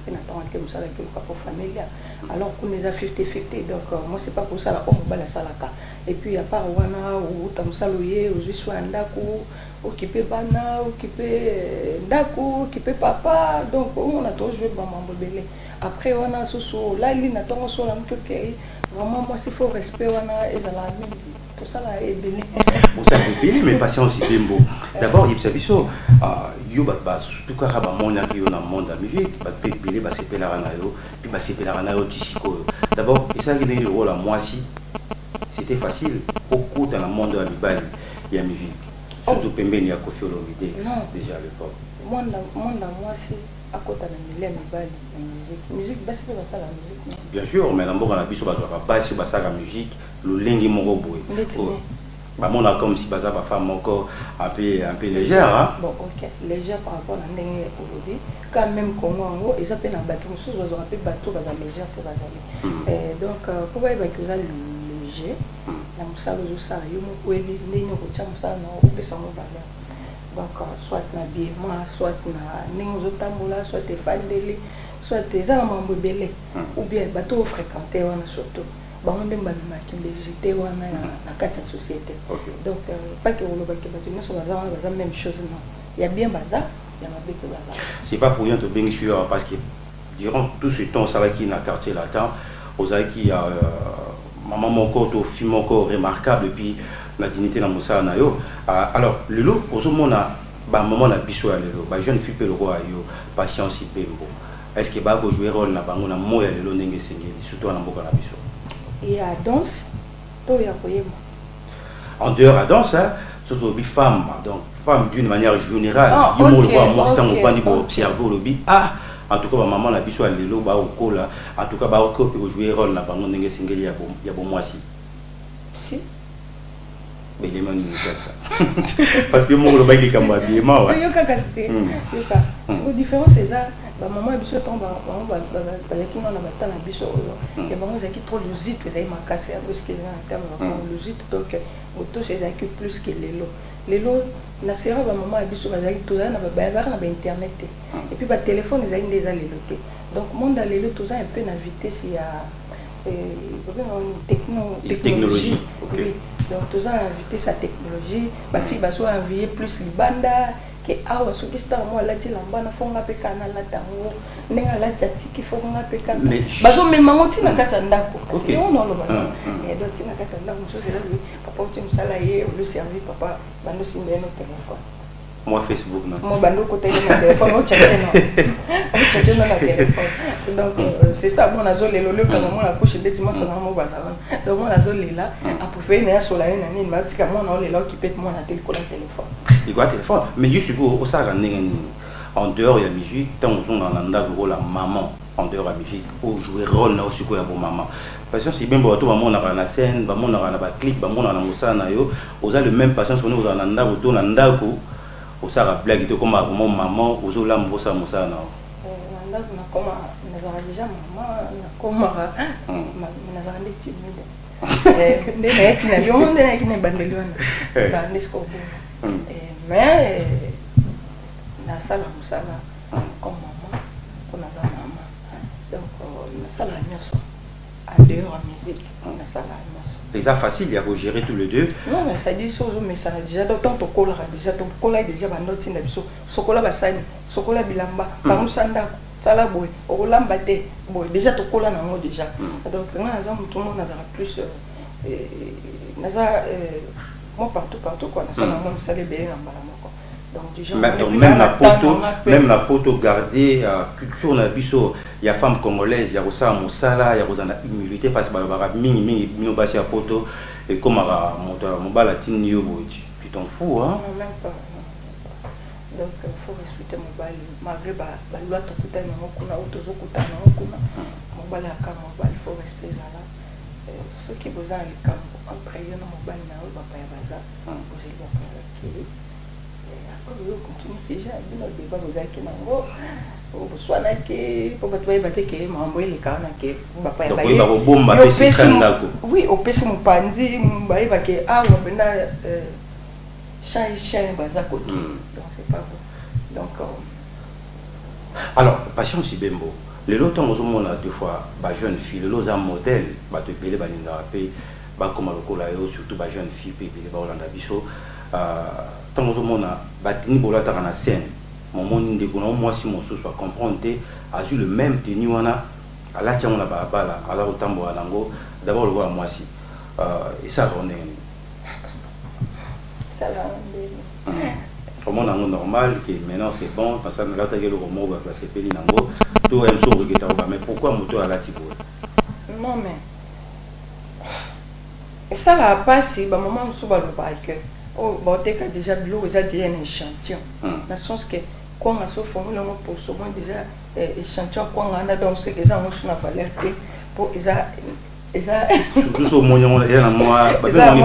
pe na temps que musala ke ko familia alors qu'on les a 50-50 donc moi c'est pas pour ça la on va la salaka et puis à part wana ou tamsaloye ou juswa ndako occupé bana occupé ndako occupé papa donc on a toujours maman belé après wana soso là il na tongo so la mtopé vraiment moi c'est faut respect wana et dans la même pour ça là est belé pour ça est belé mais patience c'est beau d'abord il s'abisso yo ba surtout quand ba monde qui on a monde la musique ba belé ba c'est la rana yo puis ba c'est la rana yo tisiko d'abord et ça qui est le rôle à moi si c'était facile au cours dans le monde de la Bible il y a musique surtout pembeni ya Koffi Olomide déjà à l'époque monde moi si à côté de la musique basse pas ça la musique bien sûr mais d'abord on a biso ba basse ba ça la musique le lengi mongo boy bah mon a comme si baza ba femme encore un peu légère hein bon OK légère par rapport à ndenge aujourd'hui quand même Congo ils appellent un bateau sous ils ont appelé bateau baza légère pour baza donc pour voir que ça léger la musala zo ça yo mo kweli ndenge ko cha musala na o pesa mo valeur donc soit na biema soit na ndenge zo tambola soit te fandeli soit te za mambo belé ou bien bateau fréquenté wana surtout bango ndenge bamemaki légité wana na kati ya société donc pas que on va que bateau nyonso baza même chose non il y a bien baza il y a mabe que baza c'est pas pour rien to bien sûr parce que durant tout ce temps ça là qui na quartier latin aux qui a maman mon corps to film encore remarquable et puis la dignité dans Moussa nayo alors lelo ozomona ba maman na biso ya lelo ba jeune fille pe le roi yo patience ibembo est-ce que ba ko jouer rôle na bango na moya lelo ndenge sengeli surtout na mboka na biso il y a danse to ya koyema en dehors à danse hein surtout bi femme donc femme d'une manière générale il mo le roi moi c'est un bandi pour observer le bi en tout cas maman na biso ya lelo ba okola en tout cas ba ko pe jouer rôle na bango ndenge sengeli ya bon moi si mais les mains ça parce que mon le bail qui comme bien moi yo ka casté yo ka c'est différence c'est ça ba maman biso tomba ba qui na ba tana biso ya bango za qui trop lusite que ça il m'a cassé parce que en termes de lusite donc auto c'est ça que plus que lelo na sera ba maman biso ba za qui tout ça na ba bazar na ba internet et puis ba téléphone za inde za lelo te donc monde lelo tout ça un peu na vitesse ya technologie oui donc tout ça invité sa technologie ma fille va soit envoyer plus libanda que awa so qui star moi la ti lambana fonga pe kana la tango nenga la tati ki fonga pe kana bazo mema ngoti na kata ndako parce que on no ba et donc tina kata ndako so c'est là papa tu me sala ye le servir papa bando simbe no téléphone moi Facebook non moi bando côté de mon téléphone au chat non na téléphone donc c'est ça bon azo lelo le quand moi la couche de dimanche na mo bazala donc moi azo lela a pour faire na sola na ni ma tika moi na lela qui peut moi na téléphone il doit téléphone mais je suppose au ça en dehors il y a musique tant on dans l'anda rôle la maman en dehors la musique pour jouer rôle là aussi quoi pour maman parce que c'est bien pour tout maman na la scène maman na ba clip maman na musa na yo aux a le même patience on est aux anda au nanda ko au ça blague comme maman aux la musa na na koma na za déjà maman na koma na za ndi timide ndene kina yo ndene kina bandelwana za ndisko mais na sala musala comme maman pour na za maman donc na sala nyoso en dehors en musique na sala nyoso c'est ça facile il y a gérer tous les deux non mais ça dit chose mais ça déjà d'autant to kola déjà bandoti na biso sokola basani sokola bilamba bamusanda sala boy olamba te boy déjà to kola na ngo déjà donc nga za mutu mo na za plus na za moi partout quoi na sala mo sala be na mbala moko donc déjà même la poto garder culture na biso ya femme congolaise ya rosa musala ya rozana humilité face ba mingi mino basi ya poto et comme à mon balatine yo boy tu t'en fous hein non même pas donc il faut respecter mon bal malgré ba loi to kutana kuna otozo kutana kuna mon bal aka mon bal il faut respecter ça là ceux qui besoin les camp entre yo mon bal na ba pa ya baza vous allez ba qui après yo continue c'est déjà bien le débat vous avez que nango soit que pour ba toi ba te que mambo ile kana que ba pa ya ba donc ba bomba pesi kandako oui au pesi mon panzi ba ba que ah on benda chai baza côté donc c'est pas bon donc Alors, Patience Ibembo, les lots temps on a deux fois ba jeune fille, le lot un modèle, ba te belé ba ninga pe ba comme lokola yo surtout ba jeune fille pe belé ba Olanda biso tant on a ba tini bola ta na scène. Mon monde de moi si mon soit comprendre a eu le même tenue wana à la tiens on a ba bala à la autambo à lango d'abord le voir moi si et ça on est ça va comment on normal que maintenant c'est bon parce que là tu as le mot va placer peli nango tout aime so regeta mais pourquoi moto à la tibo non mais et ça là passe bah maman on se va le bail que oh bon t'es déjà de l'eau déjà déjà un échantillon dans le sens que quand on a ce formule on pour souvent déjà échantillon quand on a donc c'est que ça on se n'a pas l'air pour surtout au moyen il y a moi déjà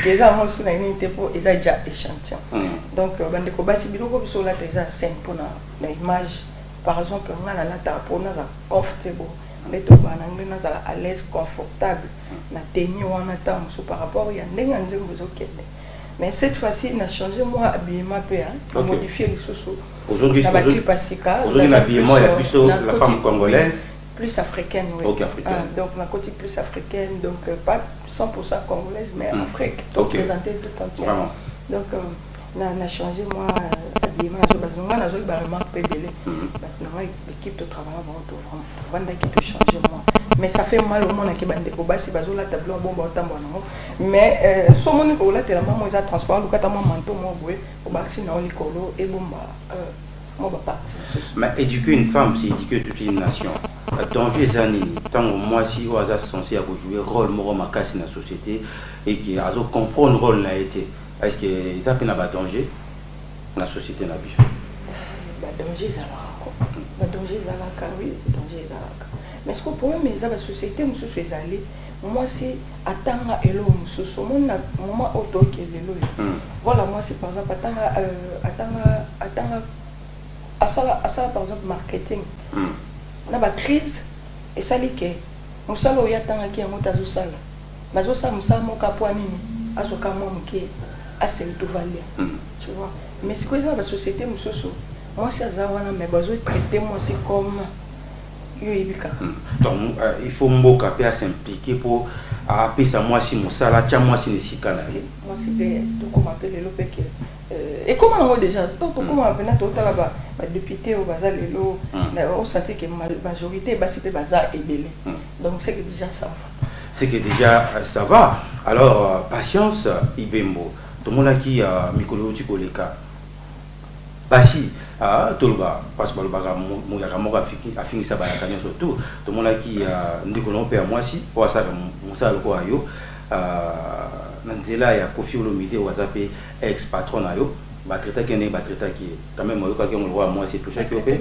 déjà on se n'a une pour déjà échantillon donc bande ko basi biloko biso la déjà simple pour la image par exemple on a la pour na za comfortable les to bana ngena za à l'aise confortable na tenir on attend par rapport il y a ndenga nzembo zokende. Mais cette fois-ci, on a changé moi habillement peu, on a modifié les sous-sous. Aujourd'hui, aujourd'hui, l'habillement est plus la femme congolaise, plus africaine, oui. Okay, africaine. Donc la côté plus africaine, donc pas 100% congolaise, mais Afrique, donc présentée tout entière. Donc on a changé moi habillement, on a remarqué PBL. Maintenant l'équipe de travail va vraiment changer moi. Mais ça fait mal au monde qui bande ko basi bazo la tableau bon ba tambo na mais so moni ko la tela maman za transport lu kata maman manteau mo boé ko basi na oli kolo et bomba mo ba parti. Mais éduquer une femme c'est éduquer toute une nation. Danger zanini tant moi si on a censé jouer rôle mo makasi na société et qui a comprendre rôle na été est-ce que ça peut na ba danger na société na biso ba danger za la danger za la oui danger za la. Mais ce que pour moi, la société, moi, c'est attendre et l'eau, moment auto qui est l'eau. Voilà, moi, c'est par exemple, attendre, à ça, par exemple, marketing. On a une crise, et ça, c'est que, nous savons qu'il y a tant qui est en train de se faire. Mais nous savons que nous avons assez de valeur. Tu vois. Mais c'est que la société, moi, c'est ça, mais je vais traiter moi, c'est comme. Donc il faut mboka pe s'impliquer pour appeler ça moi si mosala tia moi si nesikana moi si tout comme appeler le peke et comment on déjà tout comme appeler tout là bas député au bazar lelo on sentait que majorité basi pe bazar ebele donc c'est que déjà ça va c'est que déjà ça va alors Patience Ibembo tout le monde qui mikolo tikoleka basi tolba parce que balba mo ya kamoka afiki ça ba kanyo surtout tout le monde qui ndiko no pe moi si pour ça musala ko ayo nanzela ya Koffi Olomide wazape ex patron ayo ba traiter kene ba traiter qui quand même yo ka ke mo roi moi c'est tout chaque opé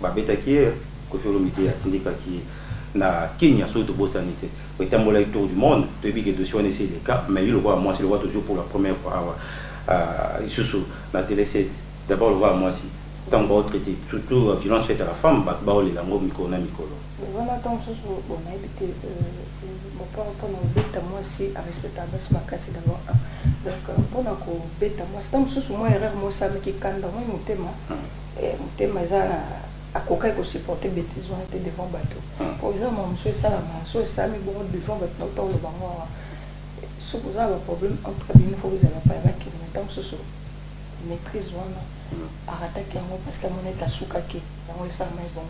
ba beta qui Koffi Olomide atindika qui na Kenya surtout bosanité au tambola tour du monde depuis que dossier on essaie les cas mais il le voit moi c'est le voit toujours pour la première fois sous la télé 7 d'abord le voir moi si tant qu'on traiter surtout violence faite à la femme bah les langues micro na micro voilà donc on a évité mon père pour nous bêta moi si à respecter basse ma casse d'abord donc pour nous bêta moi c'est tant que moi erreur moi ça mais qui quand dans mon thème ça à coca que supporter bêtises on était devant bateau pour exemple mon monsieur ça la monsieur ça mais bon devant votre temps le banc ce que vous avez un problème entre une fois vous avez pas avec maintenant ce maîtrise wana arataki yango parce que mon état soukaki yango ça mais bon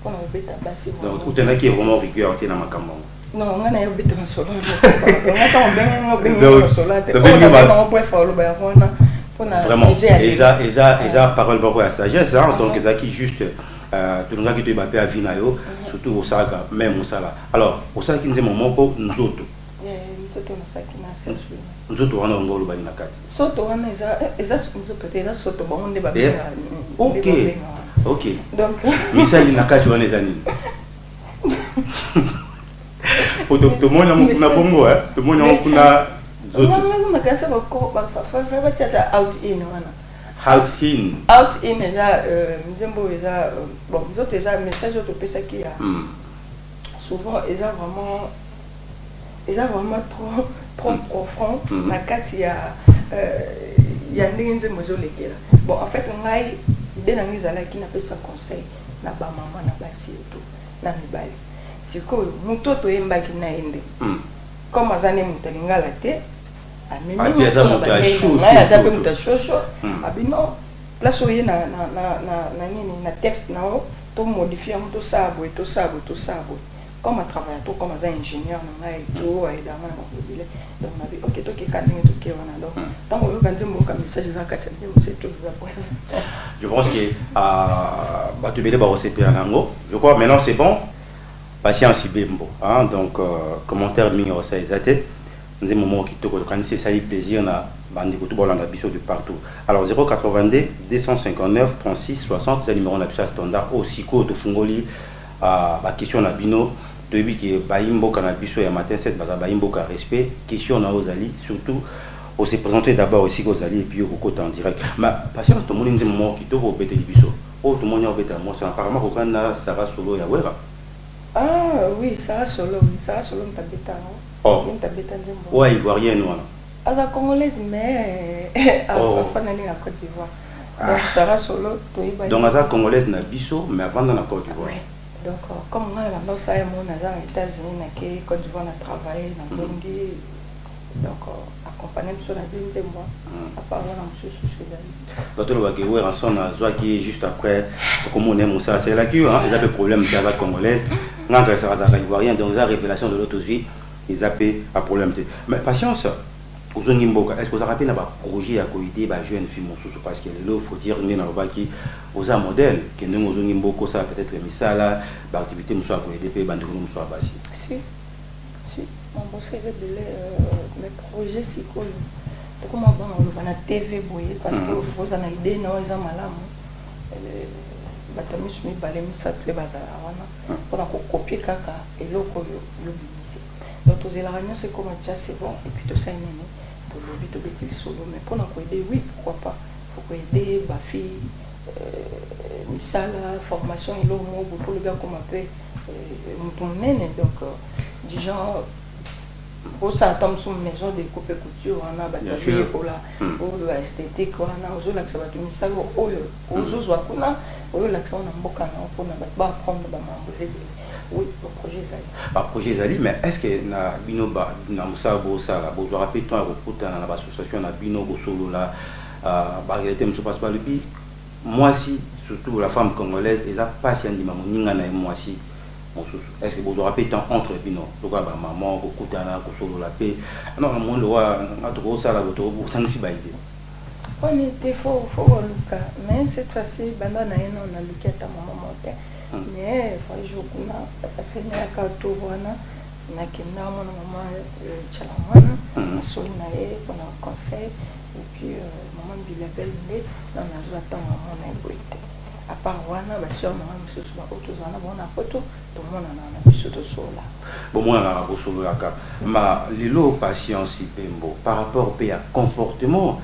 pour na beta basi donc tout est qui vraiment rigueur na makambo non ngana yo beta solo ngata on ben solo te on peut faire le ba wana pour na sujet eza parole beaucoup à sagesse donc ça qui juste tout le monde qui te bape à vinayo surtout au saga même au sala alors au saga qui nzema moko nzoto nzoto na sakina serge nzoto wana ngolo bani na kati soto wana eza nzoto te eza soto ba onde ba OK donc misali na kati wana eza nini to mona na bongo to mona kuna nzoto non na kasa ba ko ba fa ba chata out in wana out in eza nzembo eza bon nzoto eza message to pesa ki ya souvent eza vraiment trop profond na kati ya ndenge nzembo zo lekela bon en fait ngai idée na ngizala ki na pesa conseil na ba maman na basi tout na mibali siko muto to yembaki na ende comme azane mutalingala te amemi aza pe mutashoso abino place oye na nini na texte na o to modifier muto sabo comme à travailler tout comme un ingénieur on a et tout et dans mon mobile donc on a dit ok toi qui est cadre tout qui on a donc on veut quand même comme message dans quatre c'est tout je pense que bah tu veux les barrer nango je crois maintenant c'est bon patience bimbo hein donc commentaire mi au ça exact nous moment qui te quand c'est ça plaisir na bandi ko tout bolanda biso de partout alors 082 259 36 60 c'est le numéro na standard au siko to fungoli ba question na bino depuis que baimbo cannabis ya matin 7 baza baimbo ka respect question na ozali surtout on s'est présenté d'abord aussi aux alliés et puis au côté en direct mais patience tout le monde dit moment qui to bete biso oh tout le monde bete moi c'est apparemment ko kana Sarah Solo ya wera oui Sarah Solo tabeta oh tabeta nzembo ouais ivoirienne wana aza congolaise mais fanali na Côte d'Ivoire donc Sarah Solo to iba donc aza congolaise na biso mais avant dans la Côte d'Ivoire. Donc, comme on a la ça mon agent aux États-Unis, na Côte d'Ivoire, on a travaillé dans Bongi, donc accompagné sur la ville de moi, à part là, on se souvient. Qui est juste après, comme on aime ça, c'est là qu'ils ont des problèmes de la congolaise, non que ça va ivoirien, donc la révélation de l'autre vie, ils appellent à problème. Mais patience. Est-ce que vous avez un projet à côté de jeune fille parce que il faut dire que vous avez un modèle que nous avons ça peut-être mis ça là l'activité nous soit côté de bande nous soit basi si mon boss est mes projets c'est quoi donc moi on va na TV boyer parce que vous avez une idée non ils ont malamu batamis mi balé mi ça les bazar wana pour copier kaka et loko yo bimisi donc aux élargissement c'est comme ça c'est bon et puis tout ça pour le but de bêtiser solo mais pour nous aider oui pourquoi pas faut aider ma fille misala formation et l'homme pour le gars comme un peu donc du genre pour ça tombe sur maison de couper couture on a battu pour la esthétique on a aux autres ça va tout misala aux autres wakuna aux autres ça on a beaucoup pour nous apprendre ba mamboser oui, le projet Zali. Projet Zali, mais est-ce que na bino ba na musabo ça la besoin rapide toi recruter dans l'association na bino go solo là ba réalité me se passe pas le bi moi si surtout la femme congolaise et ça patient di maman ninga na moi si est-ce que besoin rapide entre bino donc ba maman go kutana go solo la paix non mon loi na to ça la to pour sanksi ba idée on était faut Luka mais cette fois-ci banda na eno na Luka ta maman monte mais il faut que parce que na kato wana na kinda mona maman chalamana na solina e pour un conseil et puis maman bilabel ndé na nazo ta maman na boite à part wana ba sur maman monsieur ba auto zana bona photo tout le monde na biso to sola bon moi na ko solo la ka ma lelo patience pembo par rapport au comportement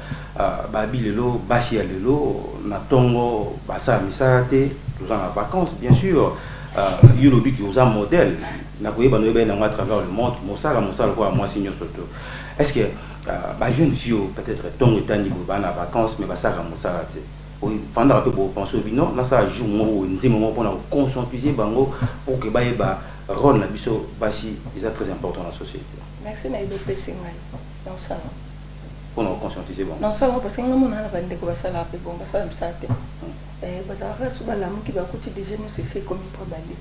babi lelo bashi lelo na tongo basa misate tous en vacances bien sûr yolobi qui aux un modèle na koye bano be na à travers le monde mosala quoi moi signe surtout est-ce que ba jeune fille peut-être tongo tani ba na vacances mais basa mosala te pendant que vous pensez non là ça joue un moment pour conscientiser bango pour que ba rôle na biso bashi est très important dans la société merci na ido pesinga donc ça pour nous conscientiser bon non ça parce que nous on a bande ko basala pe bon basala msate bazara suba la muki ba kuti déjà nous c'est comme pour bali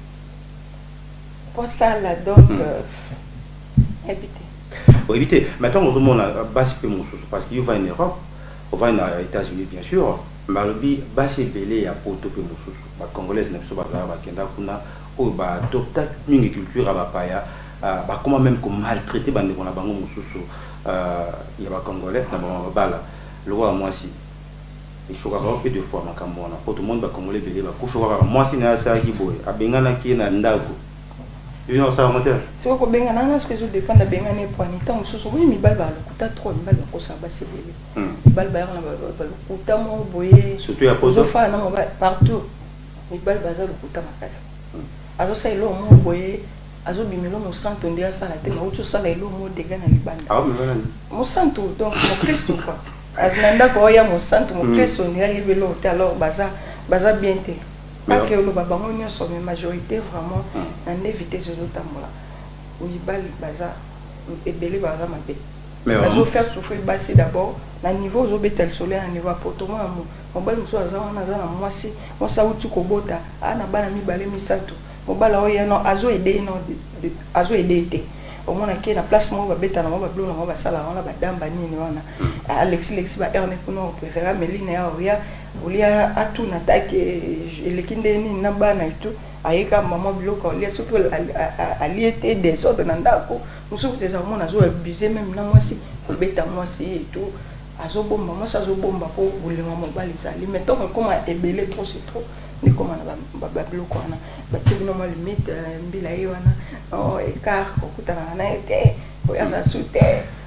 pour ça là donc éviter maintenant on demande bashi pe mon parce qu'il va en Europe on va aux États-Unis bien sûr Malobi bashi belé ya poto pe mon ba congolaise na biso bazara ba kenda kuna o ba adopta une culture ba paya ba comment même comme maltraiter bande ko na bango mususu il y a ba congolais na ba bala le roi moi si il faut avoir que deux fois makambo na pour tout le monde ba congolais belé ba ko faire moi si na sa ki boy abengana ki na ndako you know ça moteur c'est ko bengana na ce que je dépend da bengana pour ni temps mususu oui mi balba le kuta trop mi balba ko sa ba c'est belé mi balba na ba le kuta mo boye surtout ya pozo fa na partout mi balba za le kuta makasa azo sa ilo mo boye azo bimelo mo santo ndia sala te mo ucho sala ilo mo dega na libanda mo santo donc mo Christo quoi azlanda ko ya mo santo mo Christo ndia yebelo te alors baza baza bien te pas que le babango nyonso mais majorité vraiment en éviter ce tambola mibali baza ebele baza mabe bazo faire souffrir basi d'abord na niveau zo betel soleil na niveau apportement mobali muso aza wana za na mwasi mosa uti kobota ana bana mibale misato mobala oyo no azo aider no azo aider te au moins na place mo ba beta na mo ba blou na mo ba sala wana ba damba nini wana Alexis ba erne kuno préféra Meline ya olia atu na take elekinde nini na bana itu ayeka mama biloko olia surtout aliete des ordres na ndako musuku teza mo na zo abuser même na mwasi ko beta mwasi et tout azobomba mwasi azobomba po bolinga mobali zali mais tant comme ebele trop c'est trop ni comment na ba biloko wana ba tibino mo limite mbila yi wana oh écart kokutana na été oya na sute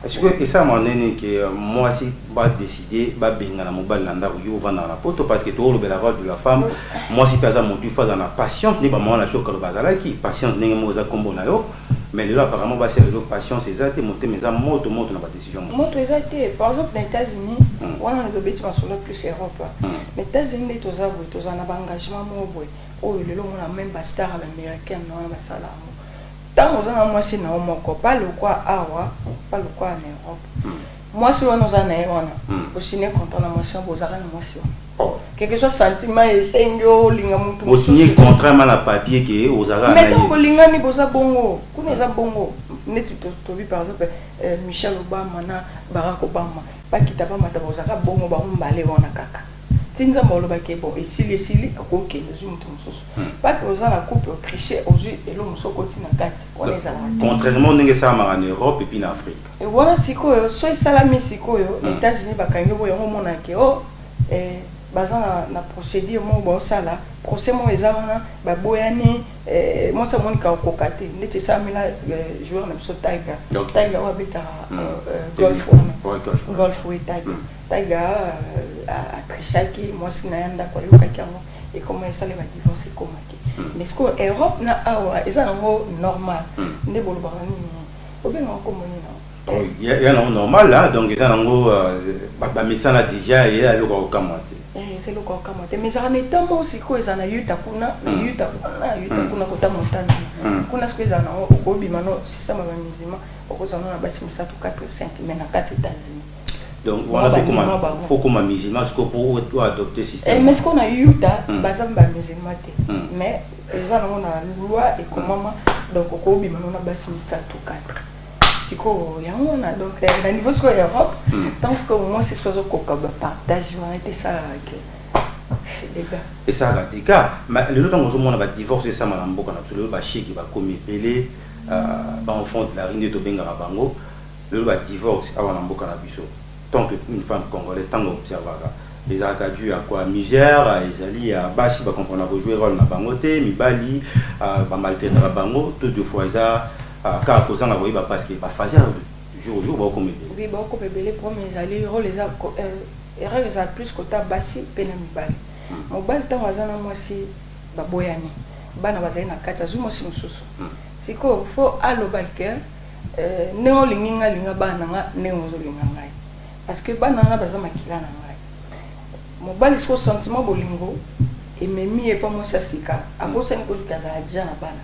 est-ce que ça m'a donné que moi si va décider va benga na mobali na ndako yo vana na poto parce que tout le bel rôle de la femme moi si pesa mon tu fais dans la patience ni ba moi na choka bazala qui patience ninga mo za kombo na yo mais là apparemment va c'est le patience c'est ça te monter mais ça moto na ba décision moto exacté par exemple les États-Unis on a le bêtis sur le plus Europe les États-Unis to za na ba engagement mo boy oh le long on a même ba star américaine na ba sala tant on a moi c'est na moko pas le quoi awa pas le quoi en Europe moi si on a na wana au ciné content na moi si on bozara na moi si quelque chose sentiment et sengo linga mutu au signer contrairement la papier que aux ara mais tant linga ni boza bongo kuneza bongo neti to bi par exemple Michelle Obama na Barack Obama pas kitaba mata bozaka bongo ba mbale wana kaka tinza mbolo ba kebo esili akoke no zumu mususu pas que aux la coupe tricher aux yeux et l'homme so continue na kati on les a contrairement ninga ça en Europe et puis en Afrique et voilà sikoyo so salami sikoyo les États-Unis bakangi boyo mona ke oh bazana na procédure mo bo sala procès mo ezana ba boyani mo sa monika okokate ndeti sa mila joueur na biso Tiger wa beta golf oui Tiger a trichaki mo sina yanda ko yokaki yango et comment ça les va divorcer comme mais ce que Europe na awa ezana ngo normal nde bolo ba ni obenga ko monina il y a normal là donc ezana ngo ba misana déjà et là ko kamate c'est le corps comme mais ça n'est pas aussi quoi ça n'a eu ta kuna kota montana kuna ce que ça n'a au bimano système musulman au ça n'a pas si ça tout 4 5 mais na 4 États-Unis donc voilà faut comme musulman ce que pour adopter système mais ce qu'on a eu ta bazamba musulman mais ça on a loi et comment donc au bimano na pas si ça tout 4 siko yango na donc na niveau siko Europe tant que moi c'est soit ko partage été ça les gars et ça les gars mais le temps où on a divorcé ça malamboka na tout le ba chiki ba komi pelé ba enfant de la rinde to benga bango le ba divorce avant malamboka na biso tant que une femme congolaise tant observera les acadus à quoi misère ezali à bashi ba comprendre ba jouer rôle na bangote mibali ba maltraiter na bango tout deux fois ça car causant la voix parce que pas facile jour au jour beaucoup mais oui beaucoup bébé premier allez rôle les erreur les plus que ta basi pena mibali mobali tant wazana moi si ba boyani bana bazali na kata zumo si mususu siko faut allo baker néo linga bana nga néo zo linga ngai parce que bana na bazama kila na ngai mobali so sentiment bolingo et memi et pas moi ça sika abosa ni ko kaza déjà na bana.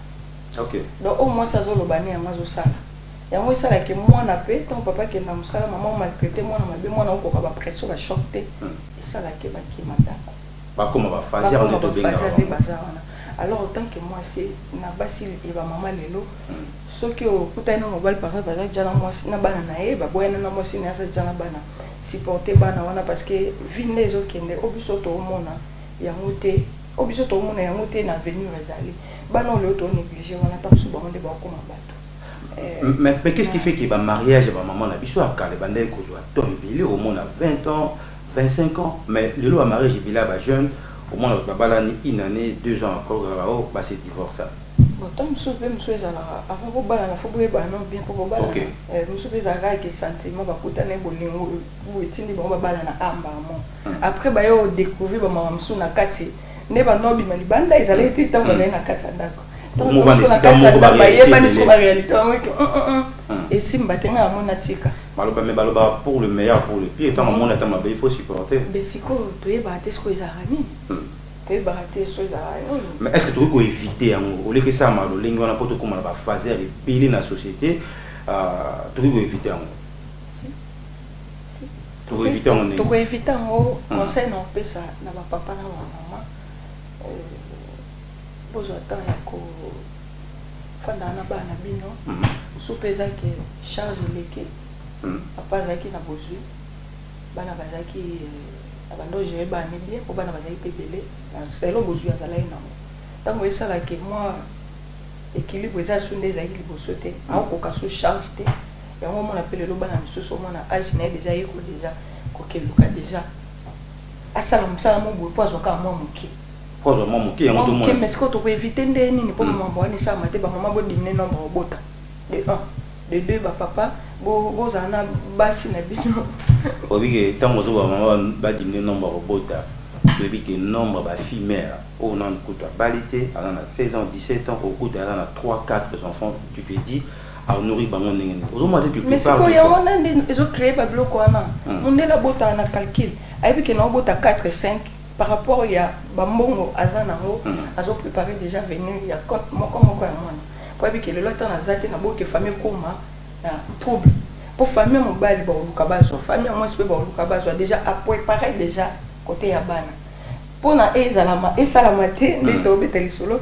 Ok. Donc au moins ça zolo bani amazo sala. Ya moi ça là que moi na pe ton papa qui na musala maman maltraité moi na mabe moi na ko ba pression ba choqué et ça là que ba ki matako. Ba comment va faire on est bien. Alors autant que moi c'est na basi et ba maman lelo ce que kutana mobile par exemple baza jana moi na bana na e ba boyana na moi na sa jana bana supporter bana wana parce que vine les autres kende obiso to mona ya ngote obiso to mona ya ngote na venir ezali bana le to négliger wana ta suba onde ba ko mabato mais qu'est-ce qui fait que ba mariage ba maman na biso akale bande ko zo to ibili au monde à 20 ans 25 ans mais le lo mariage ibili ba jeune au moins ba balani une année 2 ans encore au ba se divorce ça bon tant monsieur ezala avant ko bala na fobo ba non bien ko bala monsieur ezala que sentiment ba kutana bolingo vous etindi ba bala na amba mo après ba yo découvrir ba mama msu na kati ne ba no bi mali banda ezala été tant ba na kati ndako donc on na kati ba yeba ni so ba réalité et simba tenga mona tika maloba me baloba pour le meilleur pour le pire tant mon attend ma il faut supporter mais siko to yeba te sko ezala ni que baraté choses mais est-ce que tu peux éviter au lieu que ça malo lingue on a pas tout comme on va faire et payer la société tu peux éviter tu peux éviter on tu peux éviter en conseil non peut ça na papa na maman besoin temps ya ko fanda na bana bino so pesa que charge leke papa zaki na bozu bana bazaki abando gérer bana bien pour bana bazaki pebele c'est lo bozu ya zala ina tango esala que moi équilibre eza sunde zaki liboso te ako ka so charge te ya moi on appelle lo bana misoso mona age na déjà yeko déjà ko keluka déjà asala msala mo bo pozo ka mo muki pozo mo muki ya moto mo mais ce que tu peux éviter ndeni ni pour maman boni ça maté ba maman bo dîner nombre bota de 1 de 2 ba papa bo zana basi na bino obi que tant mozo ba maman ba dîner nombre bota depuis que nombre ba fille mère on en coûte balité elle a 16 ans 17 ans au coût elle a 3 4 enfants tu te dis à nourrir bango ndenge mais c'est quoi ya on a ils ont créé ba bloc wana on est la bota na calcul ayebi que na bota 4 5 par rapport à Bambongo Azanango, ils ont préparé déjà venir, il y a compte moko ya mwana. Pour que le lot na zate na boke famille koma na trouble. Pour famille mon bali ba lukabazo, famille moi c'est ba lukabazo déjà à préparer déjà côté ya bana. Pour na ezalama esalamate ndito beteli solo.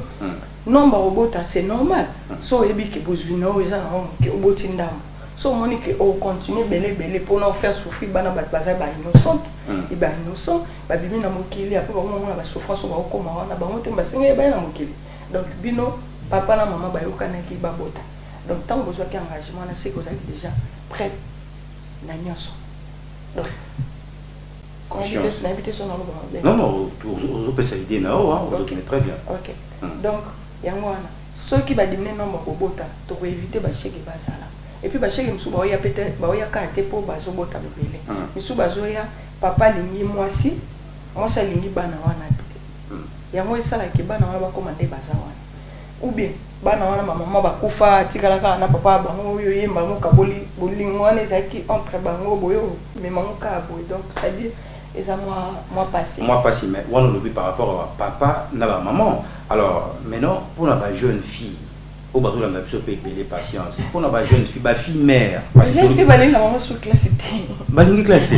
Nombre robota c'est normal. So ebi ke bozwino ezana ke oboti ndamo. So monique au continue belé pour nous faire souffrir bana baza ba innocente et ba innocent ba bimi na mokili après ba mona ba souffrance ba ko ma wana ba mote ba singa ba na mokili donc bino papa na maman ba yokana ki ba bota donc tant besoin ki engagement na c'est que vous êtes déjà prêt na nyonso donc non on peut s'aider là on connaît très bien OK donc yango wana ceux qui va diminuer nombre robota to éviter ba chèque ba sala. Et puis bah chez les msouba oya peut-être bah oya kate pour bazo bota bebele msouba zoya papa lingi moi ça lingi bana wana ya moi ça la ke bana wana ba commander baza wana ou bien bana wana maman ba kufa tikala ka na papa bango yo yemba mo kaboli bolingo wana ezaki entre bango boyo mais maman ka boy donc ça dit et ça moi passé mais on le par rapport à papa na ba maman alors maintenant pour la jeune fille au bateau la payer patience pour la jeune fille ba fille mère jeune fille balinga maman sur classe balinga classé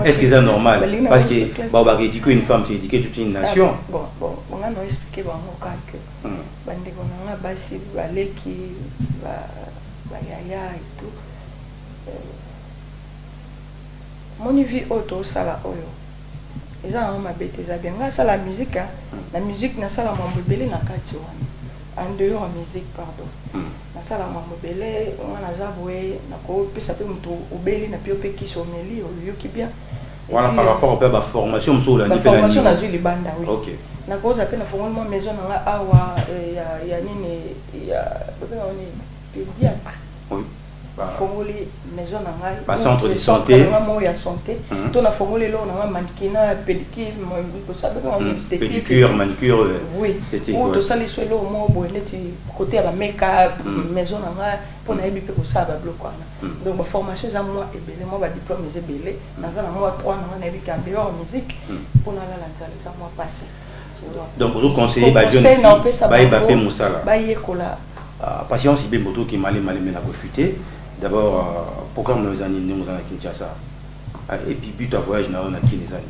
est-ce que c'est normal parce que ba éduquer une femme c'est éduquer toute une nation bon on a expliqué bango que bande kona basi baleki ba yaya et tout mon vie auto sala oyo eza ma bête eza bien nga sala musique la musique na sala mambo belé na kati wana en dehors en musique pardon na sala mambo belé on a zavoué na ko pesa pe muto obeli na pio pe ki someli o yoki bien voilà par rapport à la formation mso la formation na zuli banda oui OK na ko za pe na fongolo maison na awa ya nini ya bebe on est pédia oui fongoli maison na ngai ba centre de santé mo ya santé to na fongoli lo na mannequinat pédicure mo ko sabe ko esthétique pédicure manucure oui ou to sali swelo mo bo neti côté la make-up maison na ngai pour na ebi pe ko saba bloc wana donc ba formation za moi et belé moi ba diplôme ze belé na za na moi 3 na ebi ka dehors musique pour na la lanzala ça moi passé donc vous conseillez ba jeune fille ba pe musala ba yekola patience ibe moto qui malé na ko chuter. D'abord, pourquoi nous avons à Kinshasa et puis but à voyage nous avons Kinshasa.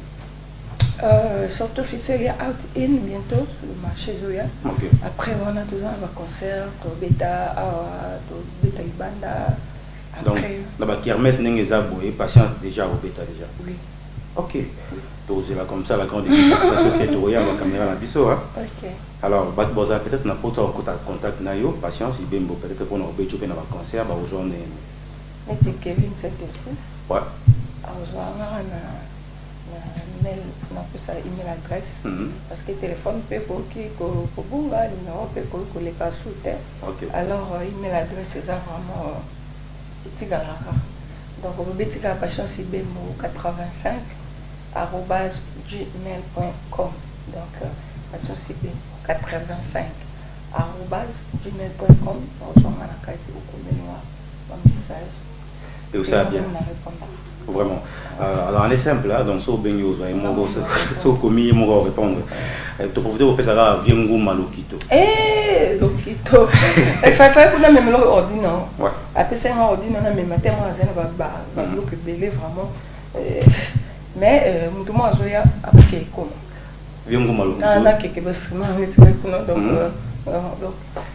Sorte officielle, il y a Out In bientôt sur le marché Zoya. Okay. Après on a tous un concert, Beta, Beta Ibanda. Donc là-bas Kermesse n'engezabo et patience déjà au Beta déjà. Oui. Ok. Donc c'est là comme ça la grande équipe de société Royale la caméra la biso hein. Ok. Alors Batboza peut-être n'a pas autant contact nayo patience il bembo peut-être pour nous bechoper dans le concert ba aujourd'hui. Mais Kevin Saint-Esprit. Ouais. Alors na mail na posa email adresse parce que téléphone peut pour qui ko bunga numéro peut pour les passoute. OK. Alors email adresse c'est vraiment etigalaka. Donc vous betika patience bembo 85 @gmail.com. Donc patience bembo 85 @gmail.com. On s'en a au message. et ça bien. Vraiment. Alors, on est simple, là, donc, so ben yo, so commis, mon répondre. Tu profiter pour faire ça, viens go malokito. Lokito. Il fallait qu'on a même l'ordinateur. Ouais. Après ça, on ordinateur, on a même tellement à zéro, bloqué belé vraiment. Mais, tout le monde a joué après comment. Viens go malokito. On a quelque chose donc,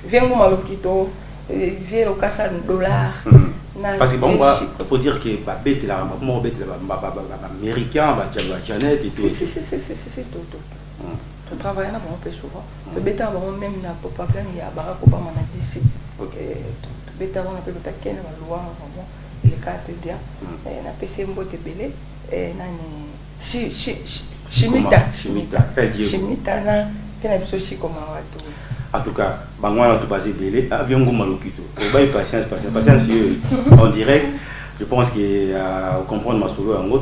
viens go malokito, viens au casse $. Parce que bon, il faut dire que les Américains, Janet et tout. C'est tout. Tu travailles là, on peut souvent. Tu bêta même na propagande, il y a Barack Obama na DC. Tu bêta on appelle ta ken la loi vraiment les cartes bien. Na PC mbote belé et nani chimita na kena biso chi comme watu. En tout cas, on tout basé belé, avion go malokito. Patience, en direct. Je pense que comprendre ma solo en gros,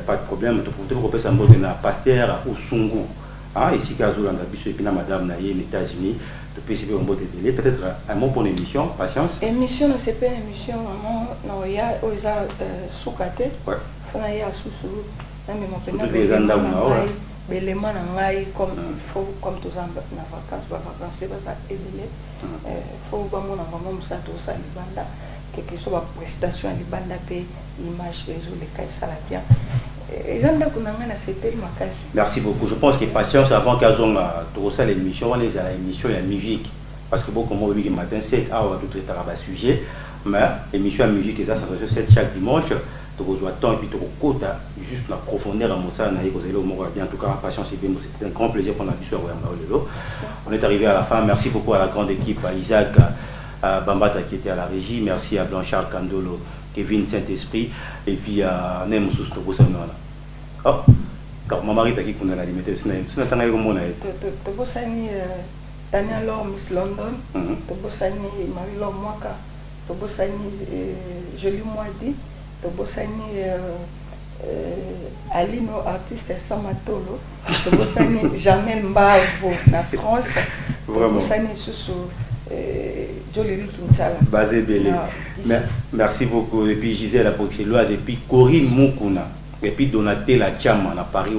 pas de problème. Tu peux passer en mode na pasteur ou sungu. Ici, Kazulanda, et puis madame Naye, les États-Unis, de PCP en mode télé. Peut-être un mot pour l'émission, patience. Émission, c'est pas une émission, non, il y a sous-caté. Ouais. Il y a sous-sous. L'élément comme il faut, comme tous en vacances, c'est pas ça, il faut vraiment ça, tout ça, les bandes, quelque chose, la prestation, les bandes, l'image, les cas, ça la bien. Merci beaucoup. Je pense que patience avant qu'elles ont ça l'émission, on est à l'émission la musique. Parce que beaucoup moi le matin, 7 heures, tout est à sujet. Mais l'émission la musique est ça, sensation 7 chaque dimanche. Tu reçois temps et puis tu recoutes juste la profondeur à Moussa Naïk. En tout cas, patience et bien, c'était un grand plaisir pour la mission. On est arrivé à la fin. Merci beaucoup à la grande équipe, à Isaac Bambata qui était à la régie. Merci à Blanchard Kandolo, Kevin Saint-Esprit et puis à Nem Soustobosana. Oh, car ma mari t'a dit qu'on a la limite, c'est un temps comme on a été. Tobosani, Daniel Laure, Miss London, Tobosani, Marie-Laure Mwaka, Tobosani, Jolie Moadi, Tobosani, Alino, artiste Samatolo, Tobosani, Jamel Mbavo, la France, Tobosani, Soussou. Jolie Kinsala. Basé Belé. Merci beaucoup. Et puis Gisèle Apoxeloise et puis Corinne Moukouna. Et puis Donatella Chama à Paris,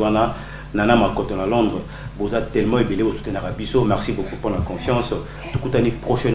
Nana Makoto à Londres. Vous êtes tellement ébélé au soutien à Rabisso. Merci beaucoup pour la confiance. Tout coup, prochaine.